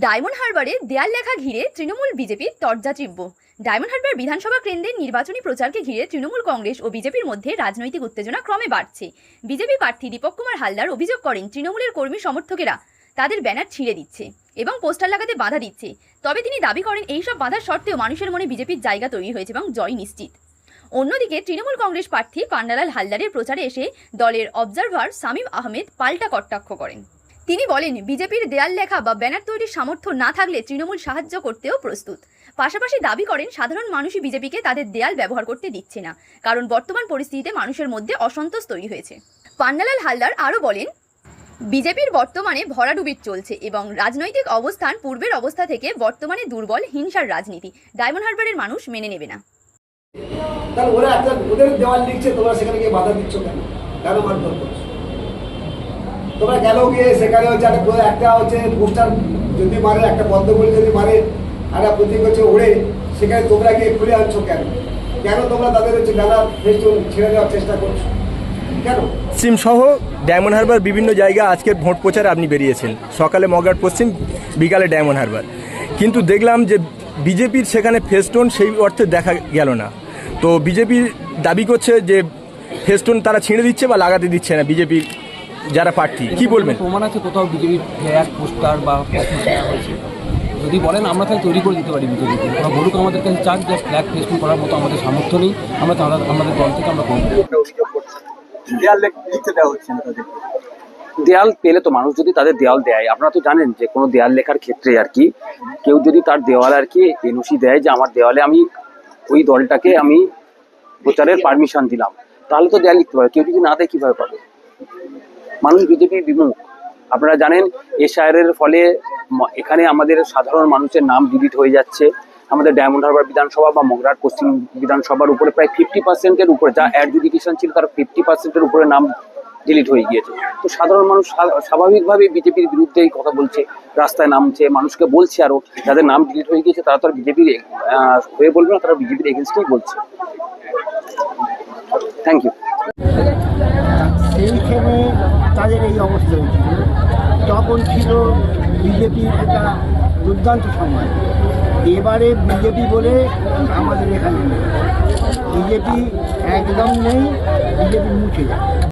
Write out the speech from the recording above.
Diamond হারবারে দেয়াল লেখা ঘিরে তৃণমূল বিজেপির তরজা-তীব্র। ডায়মন্ড হারবার বিধানসভা কেন্দ্রের নির্বাচনী প্রচারকে ঘিরে তৃণমূল কংগ্রেস ও বিজেপির মধ্যে রাজনৈতিক উত্তেজনা ক্রমে বাড়ছে। বিজেপি প্রার্থী দীপক কুমার হালদার অভিযোগ করেন, তৃণমূলের কর্মী সমর্থকেরা তাদের ব্যানার ছিঁড়ে দিচ্ছে এবং পোস্টার লাগাতে বাধা দিচ্ছে। তবে তিনি দাবি করেন, এইসব বাধার সত্ত্বেও মানুষের মনে বিজেপির জায়গা তৈরি হয়েছে এবং জয় নিশ্চিত। অন্যদিকে তৃণমূল কংগ্রেস প্রার্থী পান্নালাল হালদারের প্রচারে এসে দলের অবজারভার শামীম আহমেদ পাল্টা কটাক্ষ করেন। তিনি বলেন, বিজেপির দেয়াল লেখা বা ব্যানার তৈরির সামর্থ্য না থাকলে তৃণমূল সাহায্য করতেও প্রস্তুত। পাশাপাশি দাবি করেন, সাধারণ মানুষই বিজেপিকে তাদের দেয়াল ব্যবহার করতে দিচ্ছে না, কারণ বর্তমান পরিস্থিতিতে মানুষের মধ্যে অসন্তোষ তৈরি হয়েছে। পান্নালাল হালদার আরও বলেন, বিজেপির বর্তমানে ভরাডুবির চলছে এবং রাজনৈতিক অবস্থান পূর্বের অবস্থা থেকে বর্তমানে দুর্বল, হিংসার রাজনীতি ডায়মন্ড হারবারের মানুষ মেনে নেবে না। তাহলে ওরা একটা ওদের দেওয়াল লিখছে, তোমরা সেখানে গিয়ে বাধা দিচ্ছ কেন? কেন মারধর করছো? তোমরা গেল গিয়ে সেখানে হচ্ছে একটা হচ্ছে পোস্টার যদি মারে, একটা বন্ধ করে যদি মারে, একটা প্রতীক হচ্ছে ওড়ে, সেখানে তোমরা গিয়ে খুলে আনছো কেন? কেন তোমরা তাদের হচ্ছে ডানা ফেস্টুন ছেড়ে দেওয়ার চেষ্টা করছো কেন? পশ্চিম সহ ডায়মন্ড হারবার বিভিন্ন জায়গায় আজকের ভোট প্রচারে আপনি বেরিয়েছেন, সকালে মগরাট পশ্চিম, বিকালে ডায়মন্ড হারবার, কিন্তু দেখলাম যে বিজেপির সেখানে ফেস্টুন সেই অর্থে দেখা গেল না। তো বিজেপি দাবি করছে যে ফেস্টুন তারা ছিঁড়ে দিচ্ছে বা লাগাতে দিচ্ছে না বিজেপির যারা প্রার্থী। কি বলবেন? প্রমাণ আছে কোথাও বিজেপির ফ্ল্যাগ পোস্টার বা যদি বলেন আমরা তাহলে তৈরি করে দিতে পারি বিজেপিকে। ওরা বলুক আমাদের কাছে চান যে ফ্ল্যাগ ফেস্টুন করার মতো আমাদের সামর্থ্য নেই, আমরা আমাদের দল থেকে আমরা করব। দেয়াল পেলে তো মানুষ যদি তাদের দেয়াল দেয়, আপনারা তো জানেন যে কোনো দেয়াল লেখার ক্ষেত্রে আর কি কেউ যদি তার দেওয়াল আর কি এনওসি দেয় যে আমার দেওয়ালে আমি ওই দলটাকে আমি প্রচারের পারমিশন দিলাম, তাহলে তো দেয়াল লিখতে পারে। কেউ যদি না দেয় কিভাবে পাবে? মানুষ বিজেপি বিমুখ। আপনারা জানেন এসআইআর ফলে এখানে আমাদের সাধারণ মানুষের নাম ডিলিট হয়ে যাচ্ছে। আমাদের ডায়মন্ড হারবার বিধানসভা বা মগরাট পশ্চিম বিধানসভার উপরে প্রায় 50%-এর উপরে, যা অ্যাডজুডিকেশন ছিল তার 50%-এর উপরে নাম ডিলিট হয়ে গিয়েছে। তো সাধারণ মানুষ স্বাভাবিকভাবে বিজেপির বিরুদ্ধেই কথা বলছে, রাস্তায় নামছে, মানুষকে বলছে আরো যাদের নাম ডিলিট হয়ে গিয়েছে তারা তো আর বিজেপির হয়ে বলবে না, তারা বিজেপির এগেনস্টেই বলছে। Thank you. সেইখানে তাদের এই অবস্থা হয়েছিল, তখন ছিল বিজেপির একটা দুর্দান্ত সময়। এবারে বিজেপি বলে আমাদের এখানে নেই, বিজেপি একদম নেই, বিজেপি মুছে যায়।